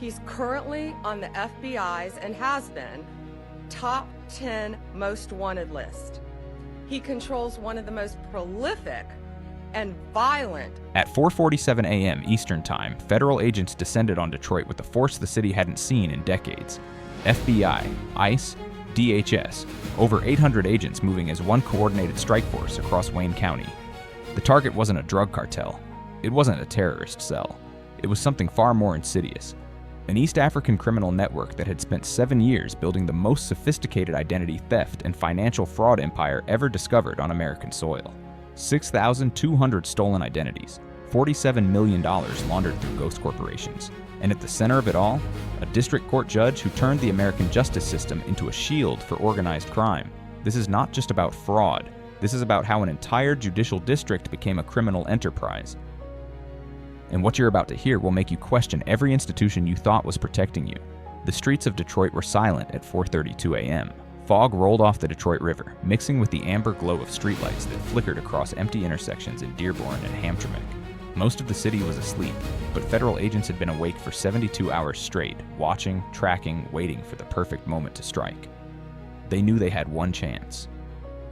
He's currently on the FBI's, and has been, top 10 most wanted list. He controls one of the most prolific and violent. At 4:47 a.m. Eastern Time, federal agents descended on Detroit with a force the city hadn't seen in decades. FBI, ICE, DHS, over 800 agents moving as one coordinated strike force across Wayne County. The target wasn't a drug cartel. It wasn't a terrorist cell. It was something far more insidious. An East African criminal network that had spent 7 years building the most sophisticated identity theft and financial fraud empire ever discovered on American soil. 6,200 stolen identities, $47 million laundered through ghost corporations. And at the center of it all, a district court judge who turned the American justice system into a shield for organized crime. This is not just about fraud. This is about how an entire judicial district became a criminal enterprise. And what you're about to hear will make you question every institution you thought was protecting you. The streets of Detroit were silent at 4:32 a.m. Fog rolled off the Detroit River, mixing with the amber glow of streetlights that flickered across empty intersections in Dearborn and Hamtramck. Most of the city was asleep, but federal agents had been awake for 72 hours straight, watching, tracking, waiting for the perfect moment to strike. They knew they had one chance,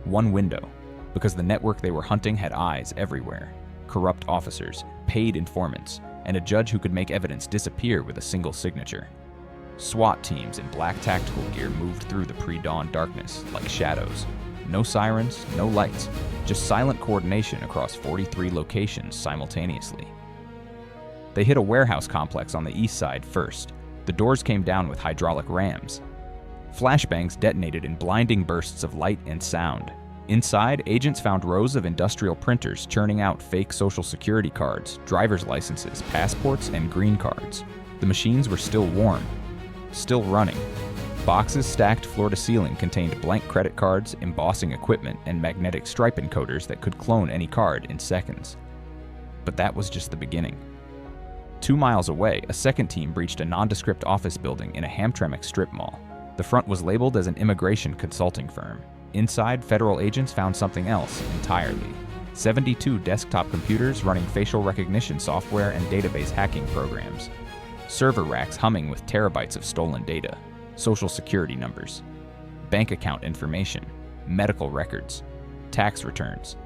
one window, because the network they were hunting had eyes everywhere. Corrupt officers, paid informants, and a judge who could make evidence disappear with a single signature. SWAT teams in black tactical gear moved through the pre-dawn darkness like shadows. No sirens, no lights, just silent coordination across 43 locations simultaneously. They hit a warehouse complex on the east side first. The doors came down with hydraulic rams. Flashbangs detonated in blinding bursts of light and sound. Inside, agents found rows of industrial printers churning out fake Social Security cards, driver's licenses, passports, and green cards. The machines were still warm, still running. Boxes stacked floor to ceiling contained blank credit cards, embossing equipment, and magnetic stripe encoders that could clone any card in seconds. But that was just the beginning. 2 miles away, a second team breached a nondescript office building in a Hamtramck strip mall. The front was labeled as an immigration consulting firm. Inside, federal agents found something else entirely. 72 desktop computers running facial recognition software and database hacking programs. Server racks humming with terabytes of stolen data, Social Security numbers, bank account information, medical records, tax returns.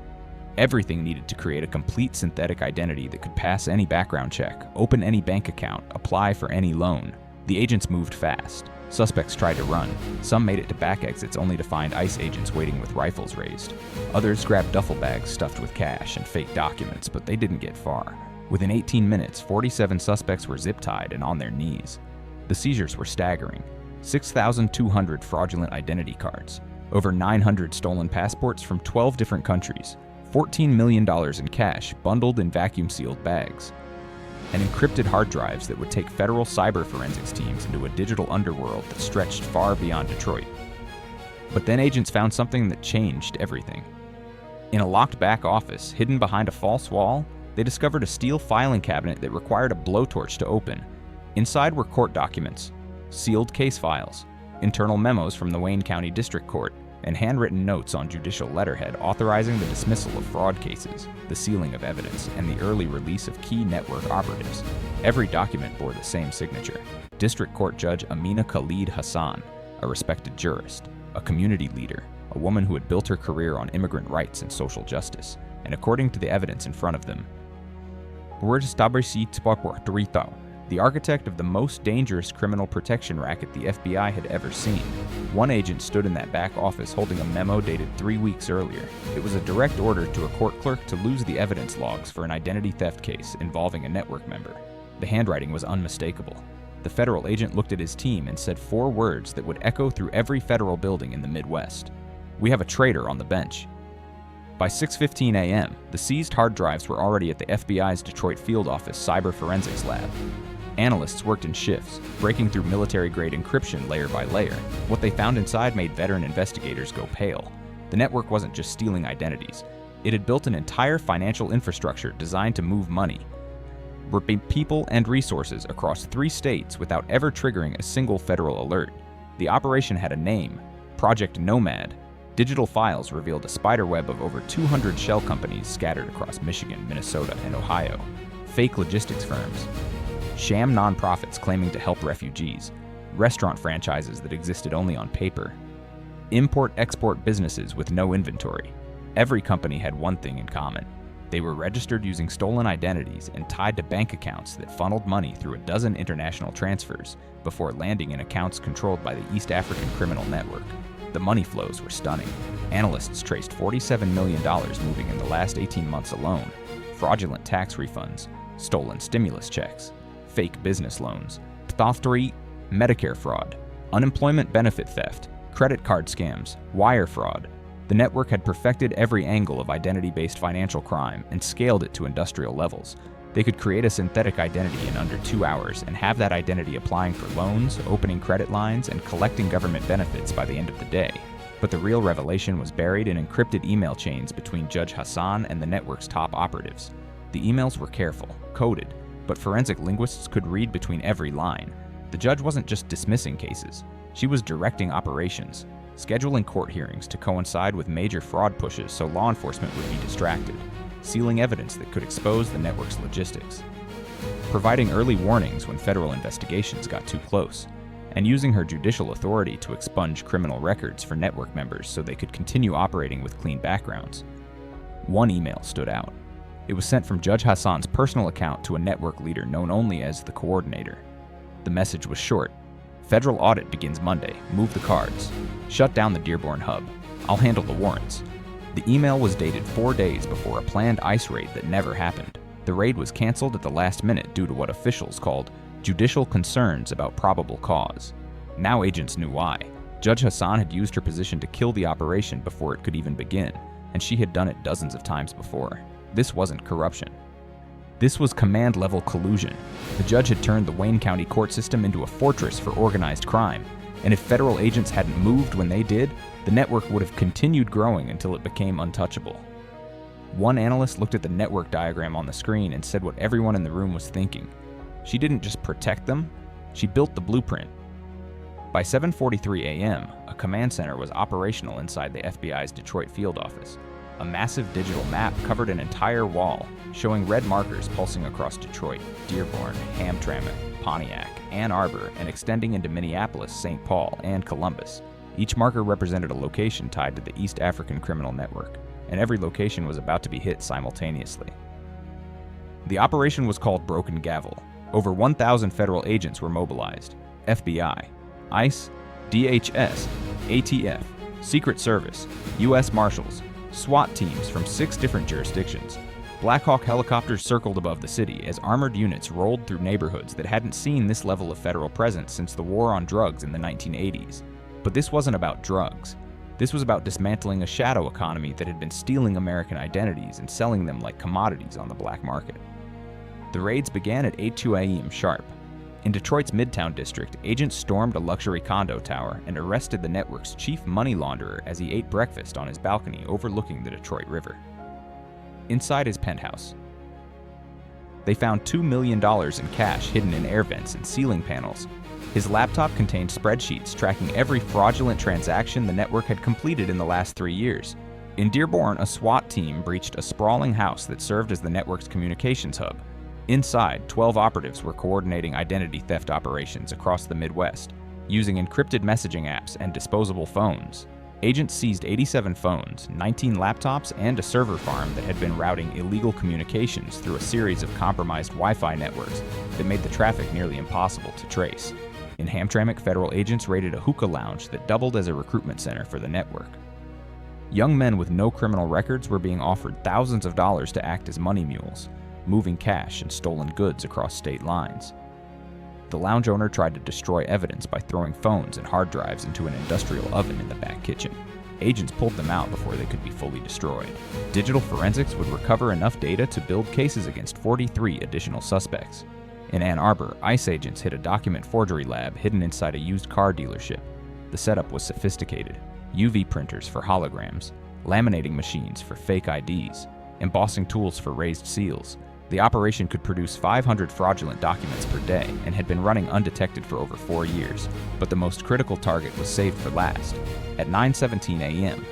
Everything needed to create a complete synthetic identity that could pass any background check, open any bank account, apply for any loan. The agents moved fast. Suspects tried to run. Some made it to back exits only to find ICE agents waiting with rifles raised. Others grabbed duffel bags stuffed with cash and fake documents, but they didn't get far. Within 18 minutes, 47 suspects were zip-tied and on their knees. The seizures were staggering. 6,200 fraudulent identity cards, over 900 stolen passports from 12 different countries, $14 million in cash bundled in vacuum-sealed bags, and encrypted hard drives that would take federal cyber forensics teams into a digital underworld that stretched far beyond Detroit. But then agents found something that changed everything. In a locked back office, hidden behind a false wall, they discovered a steel filing cabinet that required a blowtorch to open. Inside were court documents, sealed case files, internal memos from the Wayne County District Court, and handwritten notes on judicial letterhead authorizing the dismissal of fraud cases, the sealing of evidence, and the early release of key network operatives. Every document bore the same signature: District Court Judge Amina Khalid Hassan, a respected jurist, a community leader, a woman who had built her career on immigrant rights and social justice, and according to the evidence in front of them, the architect of the most dangerous criminal protection racket the FBI had ever seen. One agent stood in that back office holding a memo dated 3 weeks earlier. It was a direct order to a court clerk to lose the evidence logs for an identity theft case involving a network member. The handwriting was unmistakable. The federal agent looked at his team and said 4 words that would echo through every federal building in the Midwest. "We have a traitor on the bench." By 6:15 a.m., the seized hard drives were already at the FBI's Detroit field office cyber forensics lab. Analysts worked in shifts, breaking through military-grade encryption layer by layer. What they found inside made veteran investigators go pale. The network wasn't just stealing identities. It had built an entire financial infrastructure designed to move money, people and resources across 3 states without ever triggering a single federal alert. The operation had a name: Project Nomad. Digital files revealed a spiderweb of over 200 shell companies scattered across Michigan, Minnesota, and Ohio. Fake logistics firms, sham nonprofits claiming to help refugees, restaurant franchises that existed only on paper, import-export businesses with no inventory. Every company had one thing in common. They were registered using stolen identities and tied to bank accounts that funneled money through a dozen international transfers before landing in accounts controlled by the East African criminal network. The money flows were stunning. Analysts traced $47 million moving in the last 18 months alone. Fraudulent tax refunds, stolen stimulus checks, fake business loans, pthoptery, Medicare fraud, unemployment benefit theft, credit card scams, wire fraud. The network had perfected every angle of identity-based financial crime and scaled it to industrial levels. They could create a synthetic identity in under 2 hours and have that identity applying for loans, opening credit lines, and collecting government benefits by the end of the day. But the real revelation was buried in encrypted email chains between Judge Hassan and the network's top operatives. The emails were careful, coded, but forensic linguists could read between every line. The judge wasn't just dismissing cases. She was directing operations, scheduling court hearings to coincide with major fraud pushes so law enforcement would be distracted, sealing evidence that could expose the network's logistics, providing early warnings when federal investigations got too close, and using her judicial authority to expunge criminal records for network members so they could continue operating with clean backgrounds. One email stood out. It was sent from Judge Hassan's personal account to a network leader known only as the coordinator. The message was short. Federal audit begins Monday. Move the cards. Shut down the Dearborn hub. I'll handle the warrants. The email was dated 4 days before a planned ICE raid that never happened. The raid was canceled at the last minute due to what officials called judicial concerns about probable cause. Now agents knew why. Judge Hassan had used her position to kill the operation before it could even begin, and she had done it dozens of times before. This wasn't corruption. This was command-level collusion. The judge had turned the Wayne County court system into a fortress for organized crime, and if federal agents hadn't moved when they did, the network would have continued growing until it became untouchable. One analyst looked at the network diagram on the screen and said what everyone in the room was thinking. She didn't just protect them, she built the blueprint. By 7:43 a.m., a command center was operational inside the FBI's Detroit field office. A massive digital map covered an entire wall, showing red markers pulsing across Detroit, Dearborn, Hamtramck, Pontiac, Ann Arbor, and extending into Minneapolis, St. Paul, and Columbus. Each marker represented a location tied to the East African criminal network, and every location was about to be hit simultaneously. The operation was called Broken Gavel. Over 1,000 federal agents were mobilized. FBI, ICE, DHS, ATF, Secret Service, U.S. Marshals, SWAT teams from 6 different jurisdictions. Black Hawk helicopters circled above the city as armored units rolled through neighborhoods that hadn't seen this level of federal presence since the war on drugs in the 1980s. But this wasn't about drugs. This was about dismantling a shadow economy that had been stealing American identities and selling them like commodities on the black market. The raids began at 8:02 a.m. sharp. In Detroit's Midtown district, agents stormed a luxury condo tower and arrested the network's chief money launderer as he ate breakfast on his balcony overlooking the Detroit River. Inside his penthouse, they found $2 million in cash hidden in air vents and ceiling panels. His laptop contained spreadsheets tracking every fraudulent transaction the network had completed in the last 3 years. In Dearborn, a SWAT team breached a sprawling house that served as the network's communications hub. Inside, 12 operatives were coordinating identity theft operations across the Midwest, using encrypted messaging apps and disposable phones. Agents seized 87 phones, 19 laptops, and a server farm that had been routing illegal communications through a series of compromised Wi-Fi networks that made the traffic nearly impossible to trace. In Hamtramck, federal agents raided a hookah lounge that doubled as a recruitment center for the network. Young men with no criminal records were being offered thousands of dollars to act as money mules, moving cash and stolen goods across state lines. The lounge owner tried to destroy evidence by throwing phones and hard drives into an industrial oven in the back kitchen. Agents pulled them out before they could be fully destroyed. Digital forensics would recover enough data to build cases against 43 additional suspects. In Ann Arbor, ICE agents hit a document forgery lab hidden inside a used car dealership. The setup was sophisticated: UV printers for holograms, laminating machines for fake IDs, embossing tools for raised seals. The operation could produce 500 fraudulent documents per day and had been running undetected for over 4 years, but the most critical target was saved for last. At 9:17 a.m.,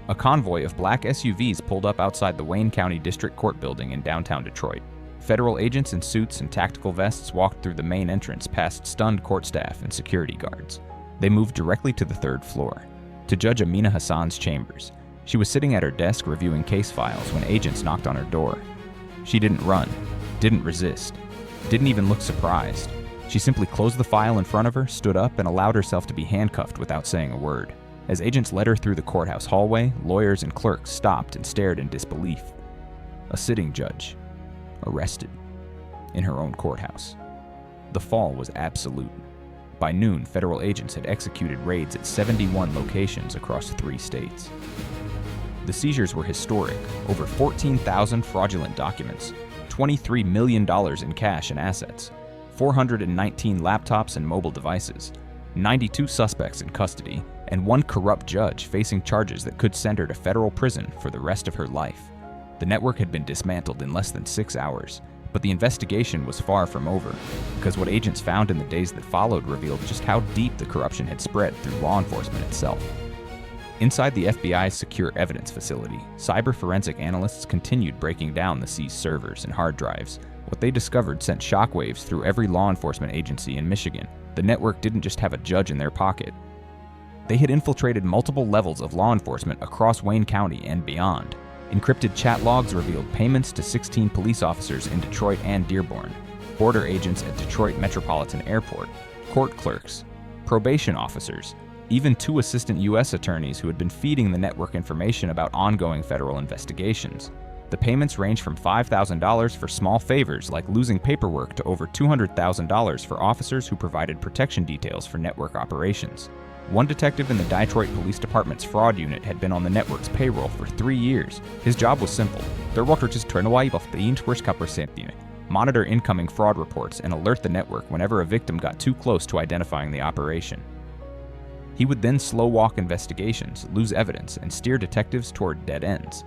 a convoy of black SUVs pulled up outside the Wayne County District Court building in downtown Detroit. Federal agents in suits and tactical vests walked through the main entrance past stunned court staff and security guards. They moved directly to the third floor, to Judge Amina Hassan's chambers. She was sitting at her desk reviewing case files when agents knocked on her door. She didn't run, didn't resist, didn't even look surprised. She simply closed the file in front of her, stood up, and allowed herself to be handcuffed without saying a word. As agents led her through the courthouse hallway, lawyers and clerks stopped and stared in disbelief. A sitting judge, arrested, in her own courthouse. The fall was absolute. By noon, federal agents had executed raids at 71 locations across 3 states. The seizures were historic: over 14,000 fraudulent documents, $23 million in cash and assets, 419 laptops and mobile devices, 92 suspects in custody, and 1 corrupt judge facing charges that could send her to federal prison for the rest of her life. The network had been dismantled in less than 6 hours, but the investigation was far from over, because what agents found in the days that followed revealed just how deep the corruption had spread through law enforcement itself. Inside the FBI's secure evidence facility, cyber forensic analysts continued breaking down the seized servers and hard drives. What they discovered sent shockwaves through every law enforcement agency in Michigan. The network didn't just have a judge in their pocket. They had infiltrated multiple levels of law enforcement across Wayne County and beyond. Encrypted chat logs revealed payments to 16 police officers in Detroit and Dearborn, border agents at Detroit Metropolitan Airport, court clerks, probation officers, even 2 assistant U.S. attorneys who had been feeding the network information about ongoing federal investigations. The payments range from $5,000 for small favors like losing paperwork to over $200,000 for officers who provided protection details for network operations. One detective in the Detroit Police Department's fraud unit had been on the network's payroll for 3 years. His job was simple: monitor incoming fraud reports and alert the network whenever a victim got too close to identifying the operation. He would then slow-walk investigations, lose evidence, and steer detectives toward dead ends.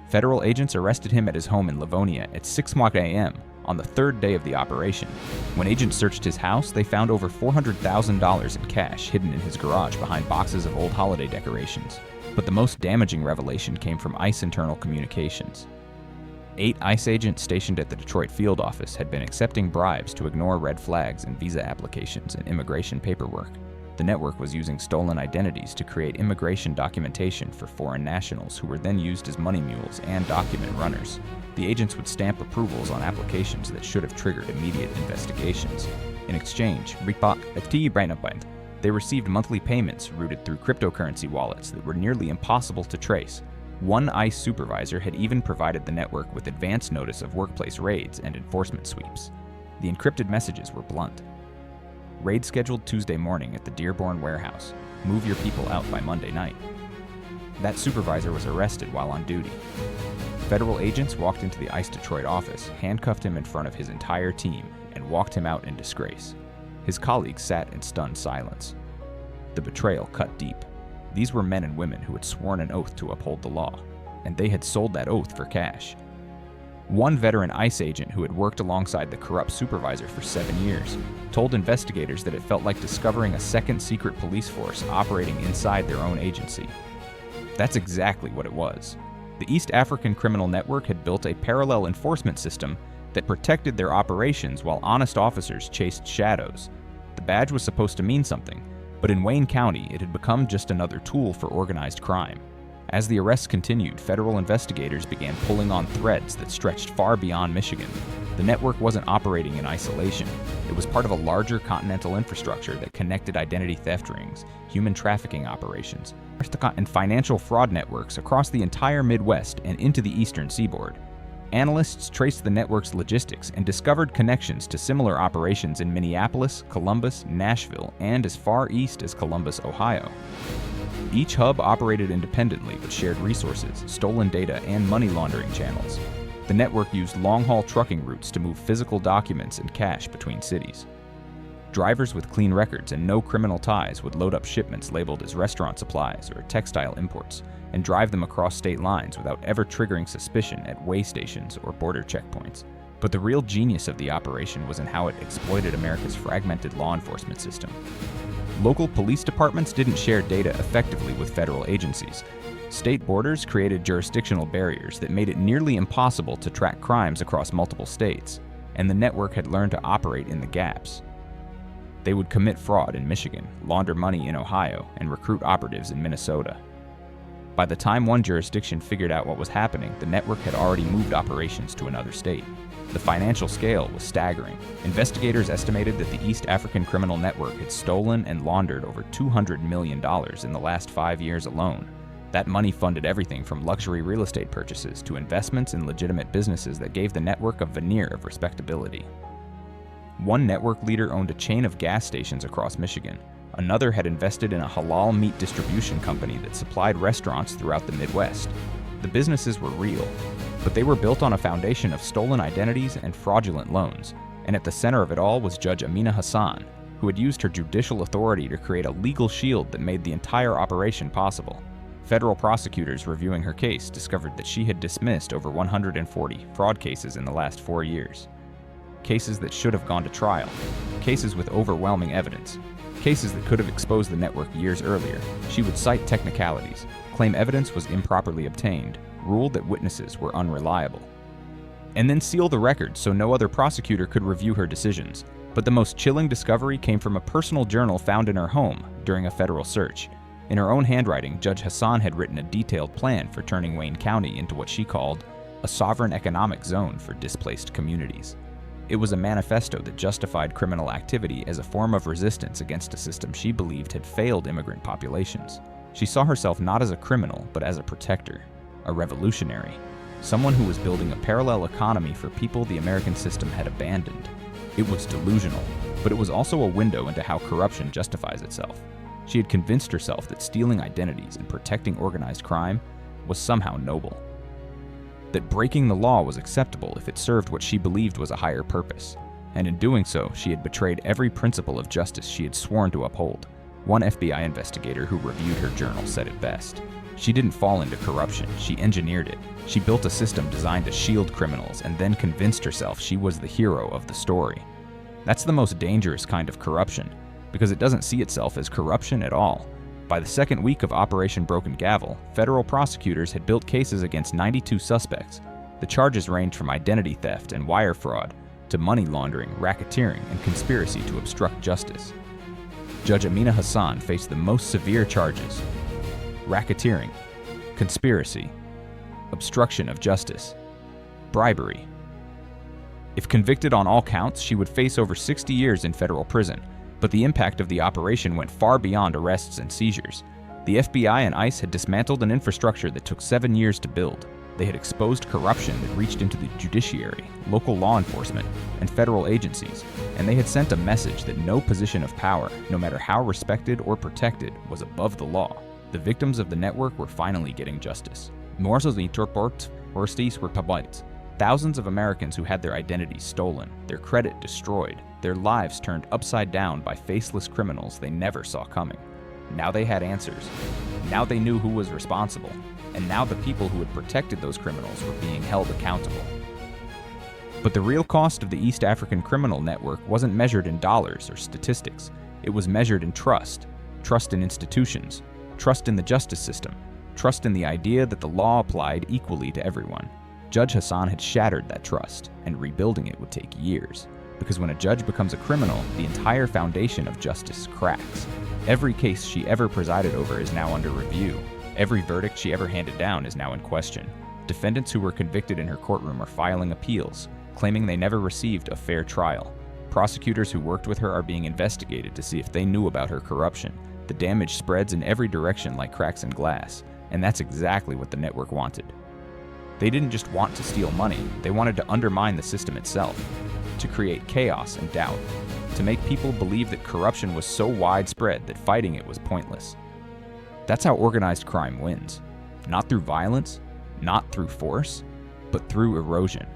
Federal agents arrested him at his home in Livonia at 6 a.m. on the 3rd day of the operation. When agents searched his house, they found over $400,000 in cash hidden in his garage behind boxes of old holiday decorations. But the most damaging revelation came from ICE internal communications. 8 ICE agents stationed at the Detroit field office had been accepting bribes to ignore red flags in visa applications and immigration paperwork. The network was using stolen identities to create immigration documentation for foreign nationals who were then used as money mules and document runners. The agents would stamp approvals on applications that should have triggered immediate investigations. In exchange, they received monthly payments routed through cryptocurrency wallets that were nearly impossible to trace. One ICE supervisor had even provided the network with advance notice of workplace raids and enforcement sweeps. The encrypted messages were blunt. Raid scheduled Tuesday morning at the Dearborn warehouse. Move your people out by Monday night. That supervisor was arrested while on duty. Federal agents walked into the ICE Detroit office, handcuffed him in front of his entire team, and walked him out in disgrace. His colleagues sat in stunned silence. The betrayal cut deep. These were men and women who had sworn an oath to uphold the law, and they had sold that oath for cash. One veteran ICE agent who had worked alongside the corrupt supervisor for 7 years told investigators that it felt like discovering a second secret police force operating inside their own agency. That's exactly what it was. The East African Criminal Network had built a parallel enforcement system that protected their operations while honest officers chased shadows. The badge was supposed to mean something, but in Wayne County it had become just another tool for organized crime. As the arrests continued, federal investigators began pulling on threads that stretched far beyond Michigan. The network wasn't operating in isolation. It was part of a larger continental infrastructure that connected identity theft rings, human trafficking operations, and financial fraud networks across the entire Midwest and into the eastern seaboard. Analysts traced the network's logistics and discovered connections to similar operations in Minneapolis, Columbus, Nashville, and as far east as Columbus, Ohio. Each hub operated independently but shared resources, stolen data, and money laundering channels. The network used long-haul trucking routes to move physical documents and cash between cities. Drivers with clean records and no criminal ties would load up shipments labeled as restaurant supplies or textile imports and drive them across state lines without ever triggering suspicion at weigh stations or border checkpoints. But the real genius of the operation was in how it exploited America's fragmented law enforcement system. Local police departments didn't share data effectively with federal agencies, State borders created jurisdictional barriers that made it nearly impossible to track crimes across multiple states, and the network had learned to operate in the gaps. They would commit fraud in Michigan, launder money in Ohio, and recruit operatives in Minnesota. By the time one jurisdiction figured out what was happening, the network had already moved operations to another state. The financial scale was staggering. Investigators estimated that the East African criminal network had stolen and laundered over $200 million in the last 5 years alone. That money funded everything from luxury real estate purchases to investments in legitimate businesses that gave the network a veneer of respectability. One network leader owned a chain of gas stations across Michigan. Another had invested in a halal meat distribution company that supplied restaurants throughout the Midwest. The businesses were real, but they were built on a foundation of stolen identities and fraudulent loans, and at the center of it all was Judge Amina Hassan, who had used her judicial authority to create a legal shield that made the entire operation possible. Federal prosecutors reviewing her case discovered that she had dismissed over 140 fraud cases in the last 4 years. Cases that should have gone to trial, cases with overwhelming evidence, cases that could have exposed the network years earlier. She would cite technicalities, claim evidence was improperly obtained, rule that witnesses were unreliable, and then seal the record so no other prosecutor could review her decisions. But the most chilling discovery came from a personal journal found in her home during a federal search. In her own handwriting, Judge Hassan had written a detailed plan for turning Wayne County into what she called a sovereign economic zone for displaced communities. It was a manifesto that justified criminal activity as a form of resistance against a system she believed had failed immigrant populations. She saw herself not as a criminal, but as a protector, a revolutionary, someone who was building a parallel economy for people the American system had abandoned. It was delusional, but it was also a window into how corruption justifies itself. She had convinced herself that stealing identities and protecting organized crime was somehow noble, that breaking the law was acceptable if it served what she believed was a higher purpose, and in doing so, she had betrayed every principle of justice she had sworn to uphold. One FBI investigator who reviewed her journal said it best. She didn't fall into corruption, she engineered it. She built a system designed to shield criminals and then convinced herself she was the hero of the story. That's the most dangerous kind of corruption, because it doesn't see itself as corruption at all. By the second week of Operation Broken Gavel, federal prosecutors had built cases against 92 suspects. The charges ranged from identity theft and wire fraud to money laundering, racketeering, and conspiracy to obstruct justice. Judge Amina Hassan faced the most severe charges: racketeering, conspiracy, obstruction of justice, bribery. If convicted on all counts, she would face over 60 years in federal prison. But the impact of the operation went far beyond arrests and seizures. The FBI and ICE had dismantled an infrastructure that took 7 years to build. They had exposed corruption that reached into the judiciary, local law enforcement, and federal agencies, and they had sent a message that no position of power, no matter how respected or protected, was above the law. The victims of the network were finally getting justice. Thousands of Americans who had their identities stolen, their credit destroyed, their lives turned upside down by faceless criminals they never saw coming. Now they had answers. Now they knew who was responsible. And now the people who had protected those criminals were being held accountable. But the real cost of the East African criminal network wasn't measured in dollars or statistics. It was measured in trust. Trust in institutions. Trust in the justice system. Trust in the idea that the law applied equally to everyone. Judge Hassan had shattered that trust, and rebuilding it would take years. Because when a judge becomes a criminal, the entire foundation of justice cracks. Every case she ever presided over is now under review. Every verdict she ever handed down is now in question. Defendants who were convicted in her courtroom are filing appeals, claiming they never received a fair trial. Prosecutors who worked with her are being investigated to see if they knew about her corruption. The damage spreads in every direction like cracks in glass, and that's exactly what the network wanted. They didn't just want to steal money, they wanted to undermine the system itself, to create chaos and doubt, to make people believe that corruption was so widespread that fighting it was pointless. That's how organized crime wins. Not through violence, not through force, but through erosion.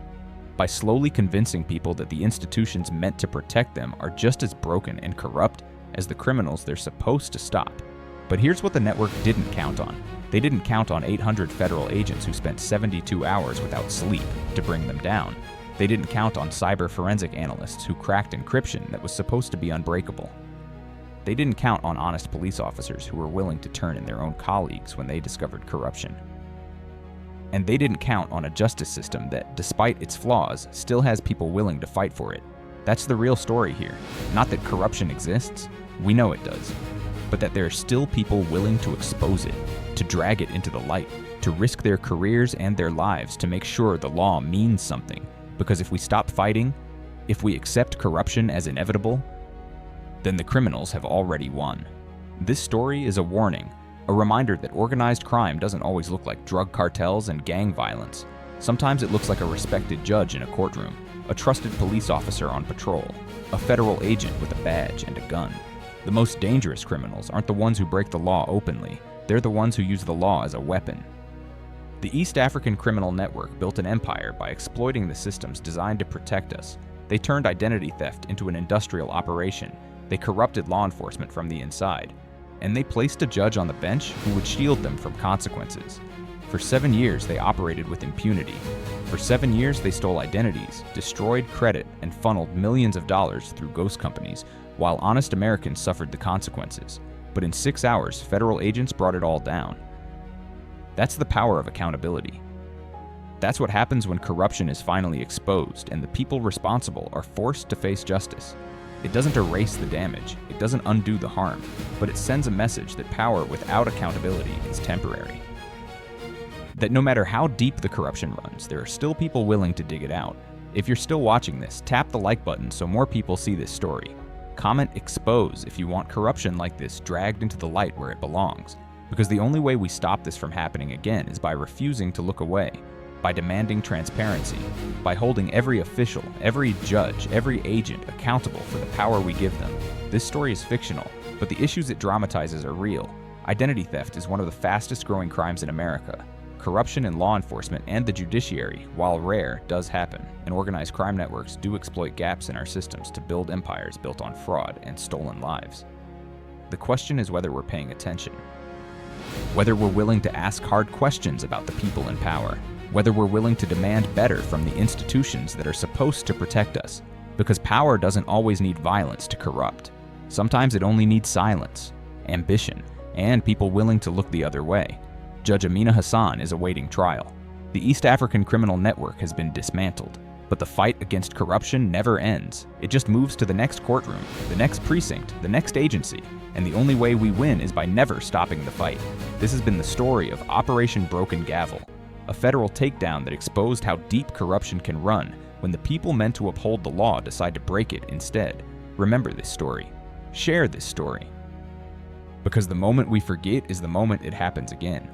By slowly convincing people that the institutions meant to protect them are just as broken and corrupt as the criminals they're supposed to stop. But here's what the network didn't count on. They didn't count on 800 federal agents who spent 72 hours without sleep to bring them down. They didn't count on cyber forensic analysts who cracked encryption that was supposed to be unbreakable. they didn't count on honest police officers who were willing to turn in their own colleagues when they discovered corruption. And they didn't count on a justice system that, despite its flaws, still has people willing to fight for it. That's the real story here. Not that corruption exists, we know it does, but that there are still people willing to expose it, to drag it into the light, to risk their careers and their lives to make sure the law means something. Because if we stop fighting, if we accept corruption as inevitable, then the criminals have already won. This story is a warning, a reminder that organized crime doesn't always look like drug cartels and gang violence. Sometimes it looks like a respected judge in a courtroom, a trusted police officer on patrol, a federal agent with a badge and a gun. The most dangerous criminals aren't the ones who break the law openly, they're the ones who use the law as a weapon. The East African criminal network built an empire by exploiting the systems designed to protect us. They turned identity theft into an industrial operation. They corrupted law enforcement from the inside. And they placed a judge on the bench who would shield them from consequences. For 7 years, they operated with impunity. For 7 years, they stole identities, destroyed credit, and funneled millions of dollars through ghost companies, while honest Americans suffered the consequences. But in 6 hours, federal agents brought it all down. That's the power of accountability. That's what happens when corruption is finally exposed and the people responsible are forced to face justice. It doesn't erase the damage, it doesn't undo the harm, but it sends a message that power without accountability is temporary. That no matter how deep the corruption runs, there are still people willing to dig it out. If you're still watching this, tap the like button so more people see this story. Comment expose if you want corruption like this dragged into the light where it belongs. Because the only way we stop this from happening again is by refusing to look away, by demanding transparency, by holding every official, every judge, every agent accountable for the power we give them. This story is fictional, but the issues it dramatizes are real. Identity theft is one of the fastest growing crimes in America. Corruption in law enforcement and the judiciary, while rare, does happen, and organized crime networks do exploit gaps in our systems to build empires built on fraud and stolen lives. The question is whether we're paying attention. Whether we're willing to ask hard questions about the people in power, whether we're willing to demand better from the institutions that are supposed to protect us, because power doesn't always need violence to corrupt. Sometimes it only needs silence, ambition, and people willing to look the other way. Judge Amina Hassan is awaiting trial. The East African criminal network has been dismantled, but the fight against corruption never ends. It just moves to the next courtroom, the next precinct, the next agency, and the only way we win is by never stopping the fight. This has been the story of Operation Broken Gavel, a federal takedown that exposed how deep corruption can run when the people meant to uphold the law decide to break it instead. Remember this story. Share this story. Because the moment we forget is the moment it happens again.